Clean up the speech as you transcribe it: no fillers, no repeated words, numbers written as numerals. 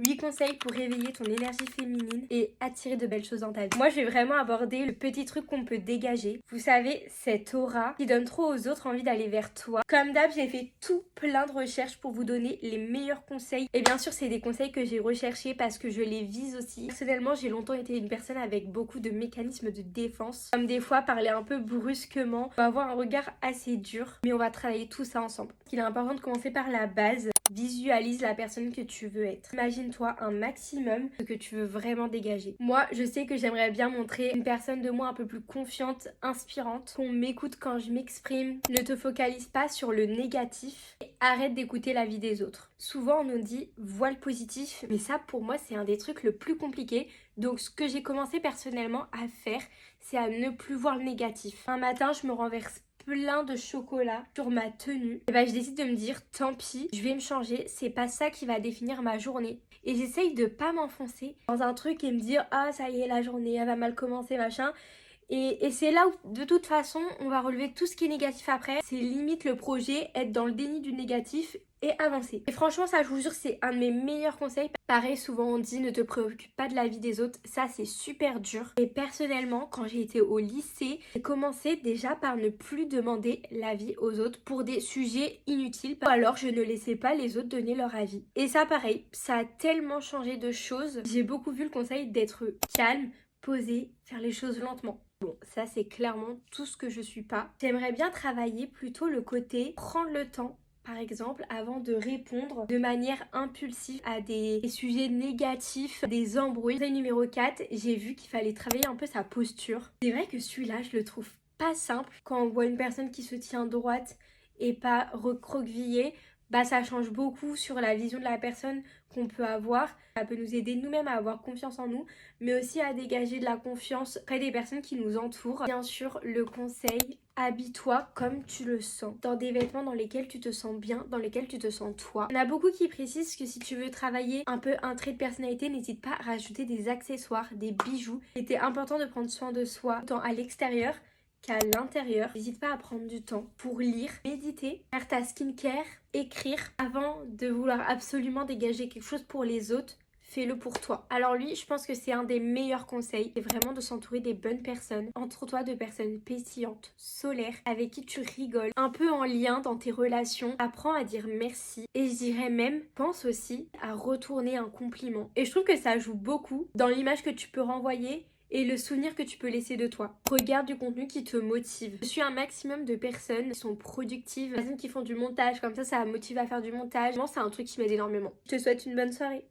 8 conseils pour réveiller ton énergie féminine et attirer de belles choses dans ta vie. Moi, je vais vraiment aborder le petit truc qu'on peut dégager. Vous savez, cette aura qui donne trop aux autres envie d'aller vers toi. Comme d'hab, j'ai fait tout plein de recherches pour vous donner les meilleurs conseils. Et bien sûr, c'est des conseils que j'ai recherchés parce que je les vise aussi. Personnellement, j'ai longtemps été une personne avec beaucoup de mécanismes de défense. Comme des fois, parler un peu brusquement, on va avoir un regard assez dur. Mais on va travailler tout ça ensemble. Il est important de commencer par la base. Visualise la personne que tu veux être. Imagine-toi un maximum ce que tu veux vraiment dégager. Moi, je sais que j'aimerais bien montrer une personne de moi un peu plus confiante, inspirante, qu'on m'écoute quand je m'exprime. Ne te focalise pas sur le négatif et arrête d'écouter la vie des autres. Souvent, on nous dit vois le positif, mais ça, pour moi, c'est un des trucs le plus compliqué. Donc, ce que j'ai commencé personnellement à faire, c'est à ne plus voir le négatif. Un matin, je me renverse plein de chocolat sur ma tenue, et je décide de me dire tant pis, je vais me changer, c'est pas ça qui va définir ma journée. Et j'essaye de pas m'enfoncer dans un truc et me dire ah ça y est la journée elle va mal commencer machin. Et c'est là où, de toute façon, on va relever tout ce qui est négatif après. C'est limite le projet, être dans le déni du négatif et avancer. Et franchement, ça, je vous jure, c'est un de mes meilleurs conseils. Pareil, souvent on dit ne te préoccupe pas de la vie des autres. Ça, c'est super dur. Et personnellement, quand j'ai été au lycée, j'ai commencé déjà par ne plus demander l'avis aux autres pour des sujets inutiles. Ou alors, je ne laissais pas les autres donner leur avis. Et ça, pareil, ça a tellement changé de choses. J'ai beaucoup vu le conseil d'être calme, posé, faire les choses lentement. Bon, ça c'est clairement tout ce que je suis pas. J'aimerais bien travailler plutôt le côté prendre le temps, par exemple, avant de répondre de manière impulsive à des sujets négatifs, des embrouilles. Conseil numéro 4, j'ai vu qu'il fallait travailler un peu sa posture. C'est vrai que celui-là, je le trouve pas simple. Quand on voit une personne qui se tient droite et pas recroquevillée, ça change beaucoup sur la vision de la personne qu'on peut avoir. Ça peut nous aider nous-mêmes à avoir confiance en nous, mais aussi à dégager de la confiance près des personnes qui nous entourent. Bien sûr, le conseil, habille-toi comme tu le sens, dans des vêtements dans lesquels tu te sens bien, dans lesquels tu te sens toi. Il y en a beaucoup qui précisent que si tu veux travailler un peu un trait de personnalité, n'hésite pas à rajouter des accessoires, des bijoux. C'était important de prendre soin de soi, tant à l'extérieur qu'à l'intérieur. N'hésite pas à prendre du temps pour lire, méditer, faire ta skincare, écrire. Avant de vouloir absolument dégager quelque chose pour les autres, fais-le pour toi. Alors lui, je pense que c'est un des meilleurs conseils. C'est vraiment de s'entourer des bonnes personnes. Entoure-toi de personnes pétillantes, solaires, avec qui tu rigoles, un peu en lien dans tes relations. Apprends à dire merci. Et je dirais même, pense aussi à retourner un compliment. Et je trouve que ça joue beaucoup dans l'image que tu peux renvoyer et le souvenir que tu peux laisser de toi. Regarde du contenu qui te motive. Je suis un maximum de personnes qui sont productives, des personnes qui font du montage, comme ça motive à faire du montage. Moi, c'est un truc qui m'aide énormément. Je te souhaite une bonne soirée.